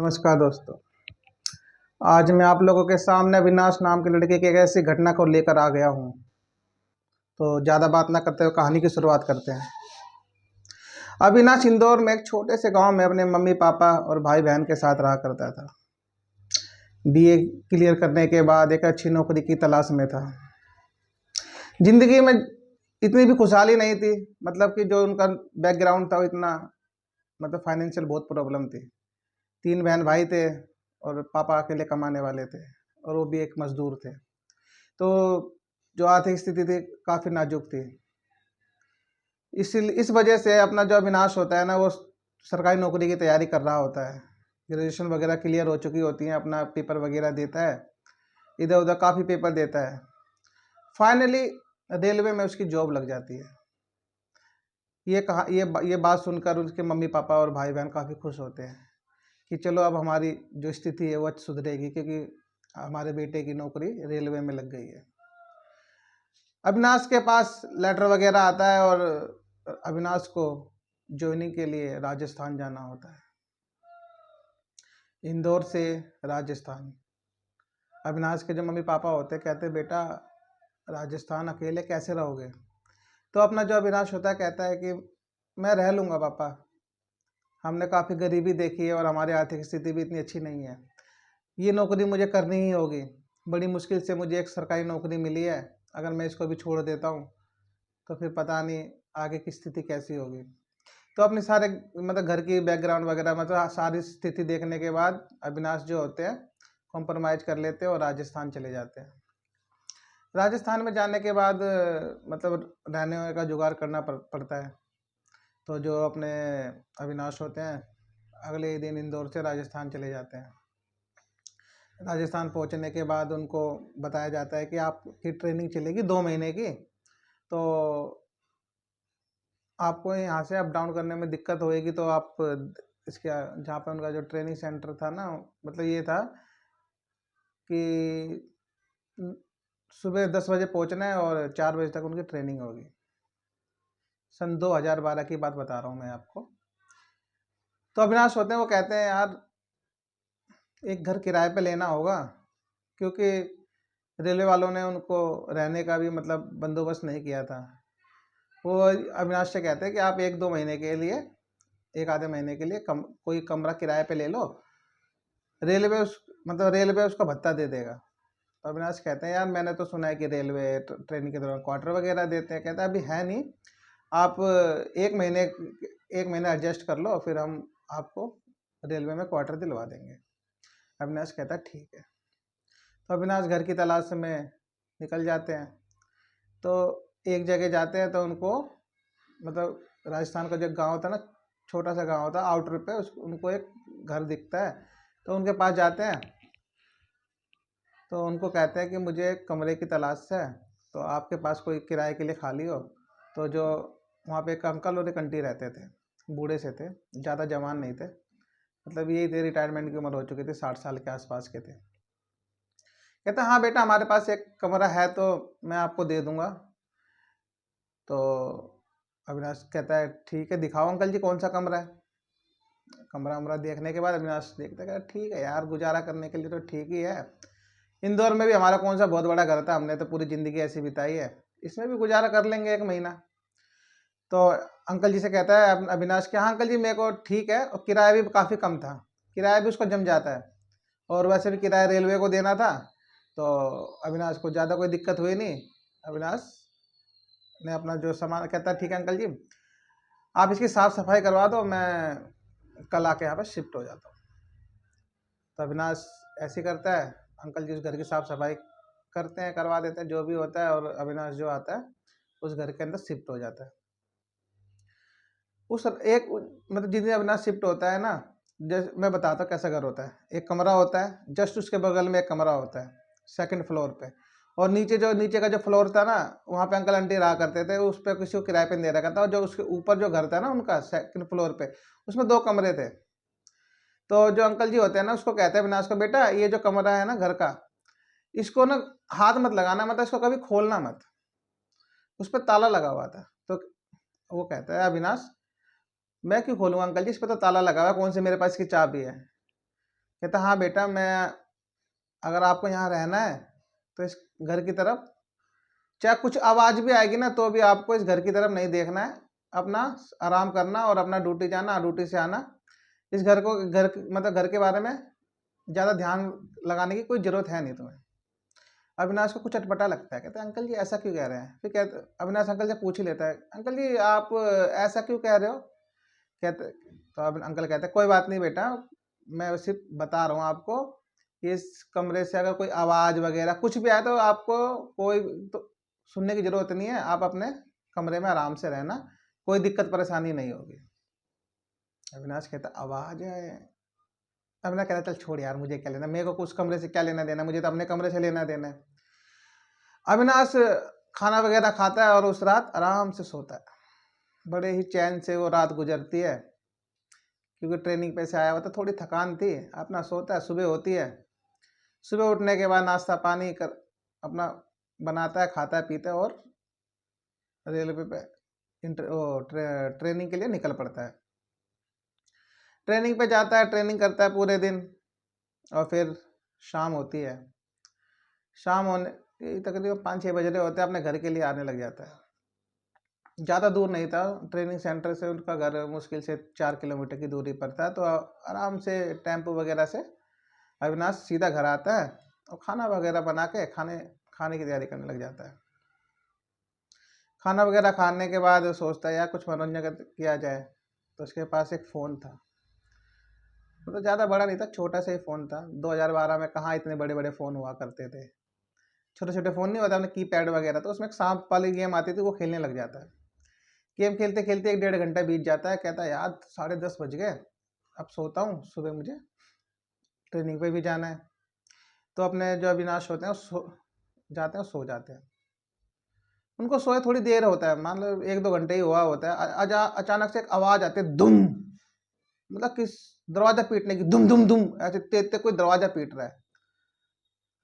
नमस्कार दोस्तों। आज मैं आप लोगों के सामने अविनाश नाम के लड़के की एक ऐसी घटना को लेकर आ गया हूँ। तो ज़्यादा बात ना करते हुए कहानी की शुरुआत करते हैं। अविनाश इंदौर में एक छोटे से गांव में अपने मम्मी पापा और भाई बहन के साथ रहा करता था। बीए क्लियर करने के बाद एक अच्छी नौकरी की तलाश में था। जिंदगी में इतनी भी खुशहाली नहीं थी, मतलब कि जो उनका बैकग्राउंड था वो इतना, मतलब फाइनेंशियल बहुत प्रॉब्लम थी। 3 बहन भाई थे और पापा अकेले कमाने वाले थे और वो भी एक मजदूर थे। तो जो आर्थिक स्थिति थी काफ़ी नाजुक थी। इस वजह से अपना जो अविनाश होता है ना, वो सरकारी नौकरी की तैयारी कर रहा होता है। ग्रेजुएशन वगैरह क्लियर हो चुकी होती हैं, अपना पेपर वगैरह देता है, इधर उधर काफ़ी पेपर देता है। फाइनली रेलवे में उसकी जॉब लग जाती है। ये बात सुनकर उसके मम्मी पापा और भाई बहन काफ़ी खुश होते हैं कि चलो अब हमारी जो स्थिति है वो सुधरेगी, क्योंकि हमारे बेटे की नौकरी रेलवे में लग गई है। अविनाश के पास लेटर वगैरह आता है और अविनाश को ज्वाइनिंग के लिए राजस्थान जाना होता है। इंदौर से राजस्थान। अविनाश के जो मम्मी पापा होते हैं कहते बेटा राजस्थान अकेले कैसे रहोगे। तो अपना जो अविनाश होता है कहता है कि मैं रह लूँगा पापा, हमने काफ़ी गरीबी देखी है और हमारी आर्थिक स्थिति भी इतनी अच्छी नहीं है, ये नौकरी मुझे करनी ही होगी। बड़ी मुश्किल से मुझे एक सरकारी नौकरी मिली है, अगर मैं इसको भी छोड़ देता हूँ तो फिर पता नहीं आगे की स्थिति कैसी होगी। तो अपने सारे मतलब घर की बैकग्राउंड वगैरह मतलब सारी स्थिति देखने के बाद अविनाश जो होते हैं कॉम्प्रोमाइज़ कर लेते हैं और राजस्थान चले जाते हैं। राजस्थान में जाने के बाद मतलब रहने का जुगाड़ करना पड़ता है। तो जो अपने अविनाश होते हैं अगले ही दिन इंदौर से राजस्थान चले जाते हैं। राजस्थान पहुंचने के बाद उनको बताया जाता है कि आपकी ट्रेनिंग चलेगी 2 महीने की, तो आपको यहाँ से अप डाउन करने में दिक्कत होएगी। तो आप इसके जहाँ पे उनका जो ट्रेनिंग सेंटर था ना, मतलब ये था कि सुबह 10 बजे पहुँचना है और 4 बजे तक उनकी ट्रेनिंग होगी। सन 2012 की बात बता रहा हूँ मैं आपको। तो अविनाश होते हैं वो कहते हैं यार एक घर किराए पे लेना होगा, क्योंकि रेलवे वालों ने उनको रहने का भी मतलब बंदोबस्त नहीं किया था। वो अविनाश से कहते हैं कि आप 1-2 महीने के लिए, एक आधे महीने के लिए कोई कमरा किराए पे ले लो, रेलवे उसका भत्ता दे देगा। तो अविनाश कहते हैं यार मैंने तो सुना है कि रेलवे ट्रेनिंग के दौरान क्वार्टर वगैरह देते हैं। कहता है अभी है नहीं, आप एक महीने एडजस्ट कर लो, फिर हम आपको रेलवे में क्वार्टर दिलवा देंगे। अविनाश कहता है ठीक है। तो अविनाश घर की तलाश में निकल जाते हैं। तो एक जगह जाते हैं तो उनको मतलब राजस्थान का जो गांव था ना, छोटा सा गांव था आउटर पे, उनको एक घर दिखता है। तो उनके पास जाते हैं तो उनको कहते हैं कि मुझे एक कमरे की तलाश है, तो आपके पास कोई किराए के लिए खाली हो। तो जो वहाँ पे एक अंकल और एक आंटी रहते थे, बूढ़े से थे, ज़्यादा जवान नहीं थे, मतलब यही थे, रिटायरमेंट की उम्र हो चुकी थी, 60 साल के आसपास के थे। कहते हाँ बेटा हमारे पास एक कमरा है तो मैं आपको दे दूंगा। तो अविनाश कहता है ठीक है दिखाओ अंकल जी कौन सा कमरा है। कमरा वमरा देखने के बाद अविनाश देखता है ठीक है यार, गुजारा करने के लिए तो ठीक ही है। इंदौर में भी हमारा कौन सा बहुत बड़ा घर था, हमने तो पूरी ज़िंदगी ऐसी बिताई है, इसमें भी गुजारा कर लेंगे 1 महीना। तो अंकल जी से कहता है अविनाश के हाँ अंकल जी मेरे को ठीक है, और किराया भी काफ़ी कम था, किराया भी उसको जम जाता है, और वैसे भी किराया रेलवे को देना था। तो अविनाश को ज़्यादा कोई दिक्कत हुई नहीं। अविनाश ने अपना जो सामान, कहता है ठीक है अंकल जी आप इसकी साफ़ सफाई करवा दो, मैं कल आके यहाँ पर शिफ्ट हो जाता हूँ। तो अविनाश ऐसे ही करता है, अंकल जी उस घर की साफ़ सफाई करते हैं, करवा देते हैं जो भी होता है, और अविनाश जो आता है उस घर के अंदर शिफ्ट हो जाता है। उस एक मतलब जिस दिन अविनाश शिफ्ट होता है ना, जैसे मैं बताता हूँ कैसा घर होता है। एक कमरा होता है, जस्ट उसके बगल में एक कमरा होता है सेकंड फ्लोर पे, और नीचे का जो फ्लोर था ना, वहाँ पे अंकल आंटी रहा करते थे, उस पर किसी को किराए पे नहीं दे रखा था। और जो उसके ऊपर जो घर था ना उनका सेकंड फ्लोर पे, उसमें 2 कमरे थे। तो जो अंकल जी होते हैं ना उसको कहते हैं अविनाश को बेटा ये जो कमरा है ना घर का, इसको ना हाथ मत लगाना, मतलब इसको कभी खोलना मत, उस पर ताला लगा हुआ था। तो वो कहता है अविनाश मैं क्यों खोलूँगा अंकल जी, इस पर तो ताला लगा हुआ है, कौन सी मेरे पास इसकी चाबी है। कहता हाँ बेटा, मैं अगर आपको यहाँ रहना है तो इस घर की तरफ चाहे कुछ आवाज़ भी आएगी ना तो भी आपको इस घर की तरफ नहीं देखना है, अपना आराम करना और अपना ड्यूटी जाना, ड्यूटी से आना। इस घर को मतलब घर के बारे में ज़्यादा ध्यान लगाने की कोई ज़रूरत है नहीं तुम्हें। अविनाश को कुछ अटपटा लगता है, कहते हैं अंकल जी ऐसा क्यों कह रहे हैं। फिर कहते अविनाश अंकल से पूछ ही लेता है, अंकल जी आप ऐसा क्यों कह रहे हो। कहते तो अब अंकल कहते हैं कोई बात नहीं बेटा, मैं सिर्फ बता रहा हूँ आपको, इस कमरे से अगर कोई आवाज़ वगैरह कुछ भी आए तो आपको कोई तो सुनने की ज़रूरत नहीं है, आप अपने कमरे में आराम से रहना, कोई दिक्कत परेशानी नहीं होगी। अविनाश कहता आवाज़ है। अविनाश कहता चल छोड़ यार, मुझे क्या लेना, मेरे को उस कमरे से क्या लेना देना, मुझे तो अपने कमरे से लेना देना है। अविनाश खाना वगैरह खाता है और उस रात आराम से सोता है। बड़े ही चैन से वो रात गुजरती है, क्योंकि ट्रेनिंग पे से आया हुआ था, थोड़ी थकान थी। अपना सोता है, सुबह होती है, सुबह उठने के बाद नाश्ता पानी कर अपना बनाता है, खाता है, पीता है और रेलवे पे ट्रेनिंग के लिए निकल पड़ता है। ट्रेनिंग पे जाता है, ट्रेनिंग करता है पूरे दिन और फिर शाम होती है। शाम होने तकरीबन 5-6 बज रहे होते हैं, अपने घर के लिए आने लग जाता है। ज़्यादा दूर नहीं था, ट्रेनिंग सेंटर से उनका घर मुश्किल से 4 किलोमीटर की दूरी पर था। तो आराम से टेम्पो वगैरह से अविनाश सीधा घर आता है और खाना वगैरह बना के खाने की तैयारी करने लग जाता है। खाना वगैरह खाने के बाद सोचता है यार कुछ मनोरंजन किया जाए। तो उसके पास एक फ़ोन था, मतलब ज़्यादा बड़ा नहीं था, छोटा सा ही फ़ोन था। 2012 में कहाँ इतने बड़े बड़े फ़ोन हुआ करते थे, छोटे छोटे फ़ोन नहीं होता अपने कीपैड वगैरह। तो उसमें एक सांप वाली गेम आती थी, वो खेलने लग जाता है। गेम खेलते खेलते 1-1.5 घंटा बीत जाता है। कहता है यार 10:30 बज गए, अब सोता हूँ, सुबह मुझे ट्रेनिंग पे भी जाना है। तो अपने जो अविनाश होते हैं जाते हैं, सो जाते हैं। उनको सोए थोड़ी देर होता है, मान लो 1-2 घंटे ही हुआ होता है। अचानक से एक आवाज़ आती है, दुम, मतलब किस दरवाज़ा पीटने की, दुम दुम दुम, ऐसे तेज तेज कोई दरवाज़ा पीट रहा है।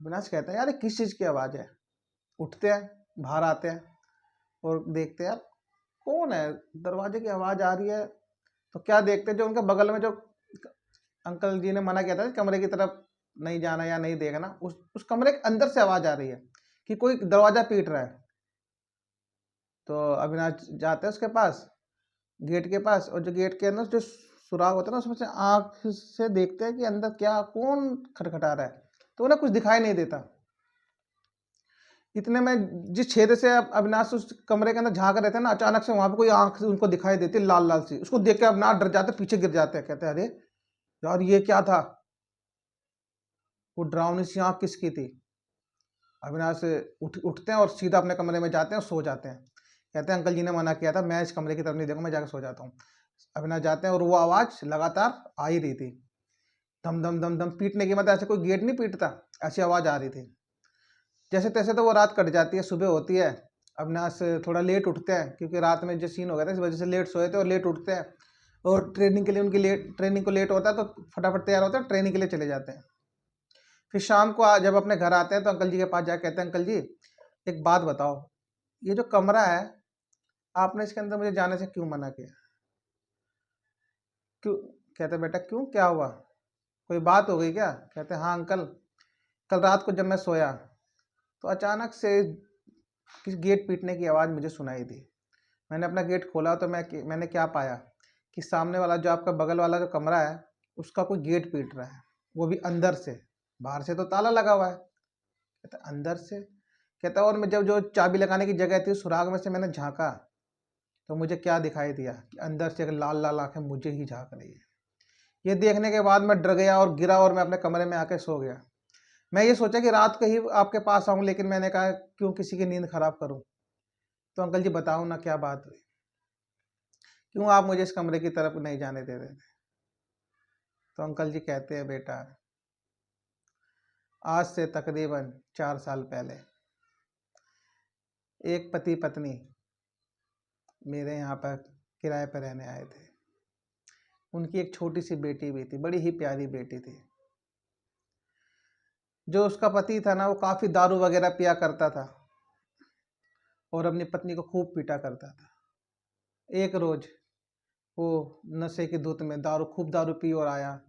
अविनाश कहता है यार ये किस चीज़ की आवाज़ है। उठते हैं, बाहर आते हैं और देखते हैं यार कौन है, दरवाजे की आवाज़ आ रही है। तो क्या देखते हैं, जो उनके बगल में जो अंकल जी ने मना किया था कमरे की तरफ नहीं जाना या नहीं देखना, उस कमरे के अंदर से आवाज़ आ रही है कि कोई दरवाज़ा पीट रहा है। तो अविनाश जाते हैं उसके पास, गेट के पास, और जो गेट के अंदर जो सुराग होता है ना, उसमें से आँख से देखते हैं कि अंदर क्या कौन खटखटा रहा है। तो उन्हें कुछ दिखाई नहीं देता। इतने में जिस छेद से अविनाश उस कमरे के अंदर झांक रहे थे ना, अचानक से वहां पे कोई आंख उनको दिखाई देती है, लाल लाल सी। उसको देख के अविनाश डर जाते, पीछे गिर जाते हैं। कहते हैं अरे यार ये क्या था, वो डरावनी सी आंख किसकी थी। अविनाश उठते हैं और सीधा अपने कमरे में जाते हैं और सो जाते हैं। कहते हैं अंकल जी ने मना किया था, मैं इस कमरे की तरफ नहीं देखूंगा, मैं जाकर सो जाता हूँ। अविनाश जाते हैं और वो आवाज़ लगातार आ ही रही थी, धम धम धम धम पीटने की। मतलब ऐसे कोई गेट नहीं पीटता, ऐसी आवाज़ आ रही थी। जैसे तैसे तो वो रात कट जाती है, सुबह होती है। अविनाश थोड़ा लेट उठते हैं, क्योंकि रात में जो सीन हो गया था इस वजह से लेट सोए थे और लेट उठते हैं। और ट्रेनिंग के लिए उनकी ट्रेनिंग को लेट होता है, तो फटाफट तैयार होते हैं, ट्रेनिंग के लिए चले जाते हैं। फिर शाम को जब अपने घर आते हैं तो अंकल जी के पास जाकर कहते हैं अंकल जी एक बात बताओ, ये जो कमरा है आपने इसके अंदर मुझे जाने से क्यों मना किया। क्यों, कहते बेटा क्यों, क्या हुआ, कोई बात हो गई क्या। कहते हाँ अंकल, कल रात को जब मैं सोया तो अचानक से किसी गेट पीटने की आवाज़ मुझे सुनाई दी। मैंने अपना गेट खोला तो मैंने क्या पाया कि सामने वाला जो आपका बगल वाला जो कमरा है उसका कोई गेट पीट रहा है, वो भी अंदर से। बाहर से तो ताला लगा हुआ है। कहता अंदर से। कहता और मैं जब जो चाबी लगाने की जगह थी सुराग में से मैंने झांका तो मुझे क्या दिखाई दिया कि अंदर से एक लाल लाल आंखें मुझे ही झांक रही है। ये देखने के बाद मैं डर गया और गिरा और मैं अपने कमरे में आके सो गया। मैं ये सोचा कि रात को ही आपके पास आऊँ, लेकिन मैंने कहा क्यों किसी की नींद खराब करूँ। तो अंकल जी बताओ ना क्या बात हुई, क्यों आप मुझे इस कमरे की तरफ नहीं जाने दे रहे थे। तो अंकल जी कहते हैं बेटा आज से तकरीबन 4 साल पहले एक पति पत्नी मेरे यहाँ पर किराए पर रहने आए थे। उनकी एक छोटी सी बेटी भी थी, बड़ी ही प्यारी बेटी थी। जो उसका पति था ना, वो काफ़ी दारू वगैरह पिया करता था और अपनी पत्नी को खूब पीटा करता था। एक रोज़ वो नशे की धुत में खूब दारू पी और आया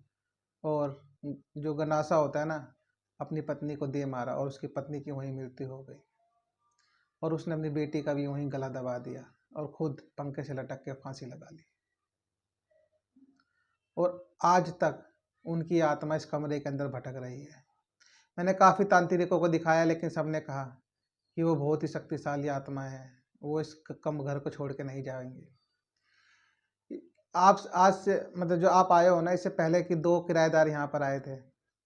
और जो गनासा होता है ना, अपनी पत्नी को दे मारा और उसकी पत्नी की वहीं मृत्यु हो गई। और उसने अपनी बेटी का भी वहीं गला दबा दिया और खुद पंखे से लटक के फांसी लगा ली। और आज तक उनकी आत्मा इस कमरे के अंदर भटक रही है। मैंने काफ़ी तांत्रिकों को दिखाया, लेकिन सबने कहा कि वो बहुत ही शक्तिशाली आत्मा है, वो इस कम घर को छोड़ के नहीं जाएंगे। आप आज से मतलब जो आप आए हो ना, इससे पहले कि 2 किराएदार यहाँ पर आए थे,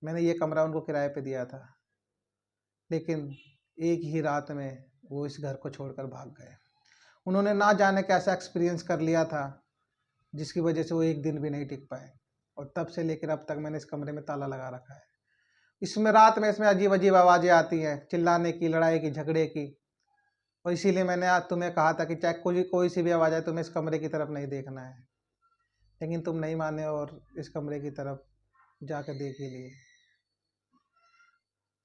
मैंने ये कमरा उनको किराए पे दिया था, लेकिन एक ही रात में वो इस घर को छोड़कर भाग गए। उन्होंने ना जाने कैसा एक्सपीरियंस कर लिया था, जिसकी वजह से वो एक दिन भी नहीं टिक पाए। और तब से लेकर अब तक मैंने इस कमरे में ताला लगा रखा है। इसमें रात में इसमें अजीब अजीब आवाज़ें आती हैं, चिल्लाने की, लड़ाई की, झगड़े की। और इसीलिए मैंने आज तुम्हें कहा था कि चाहे कोई सी भी आवाज़ आए, तुम्हें इस कमरे की तरफ नहीं देखना है, लेकिन तुम नहीं माने और इस कमरे की तरफ जाकर देख ही लिए।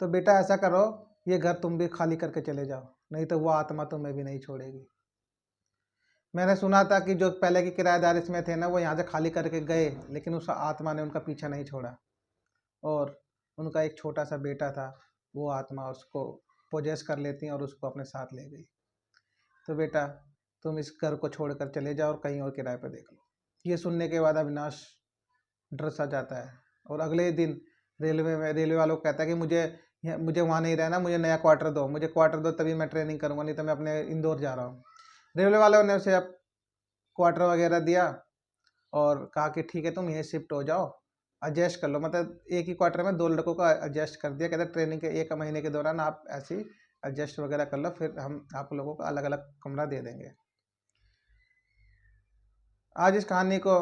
तो बेटा ऐसा करो, ये घर तुम भी खाली करके चले जाओ, नहीं तो वो आत्मा तुम्हें भी नहीं छोड़ेगी। मैंने सुना था कि जो पहले के किराएदार इसमें थे ना, वो यहाँ से खाली करके गए, लेकिन उस आत्मा ने उनका पीछा नहीं छोड़ा। और उनका एक छोटा सा बेटा था, वो आत्मा उसको पोजेस कर लेती और उसको अपने साथ ले गई। तो बेटा तुम इस घर को छोड़कर चले जाओ और कहीं और किराए पर देख लो। ये सुनने के बाद अविनाश डर सा जाता है और अगले दिन रेलवे वालों को कहता है कि मुझे वहाँ नहीं रहना, मुझे नया क्वार्टर दो, मुझे क्वार्टर दो, तभी मैं ट्रेनिंग करूँगा, नहीं तो मैं अपने इंदौर जा रहा हूँ। रेलवे वालों ने उसे अब क्वार्टर वगैरह दिया और कहा कि ठीक है, तुम यहीं शिफ्ट हो जाओ, एडजस्ट कर लो। मतलब एक ही क्वार्टर में 2 लड़कों को एडजस्ट कर दिया। कहते ट्रेनिंग के 1 महीने के दौरान आप ऐसे ही एडजस्ट वगैरह कर लो, फिर हम आप लोगों को अलग अलग कमरा दे देंगे। आज इस कहानी को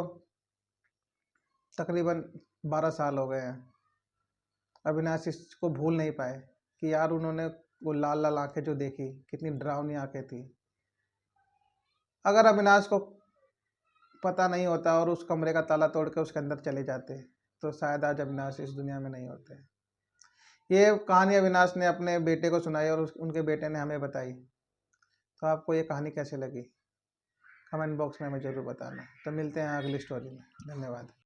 तकरीबन 12 साल हो गए हैं। अविनाश इसको भूल नहीं पाए कि यार उन्होंने वो लाल लाल आंखें जो देखी, कितनी डरावनी आंखें थी। अगर अविनाश को पता नहीं होता और उस कमरे का ताला तोड़ के उसके अंदर चले जाते, तो शायद आज अविनाश इस दुनिया में नहीं होते। ये कहानी अविनाश ने अपने बेटे को सुनाई और उनके बेटे ने हमें बताई। तो आपको ये कहानी कैसे लगी, कमेंट बॉक्स में हमें ज़रूर बताना। तो मिलते हैं अगली स्टोरी में। धन्यवाद।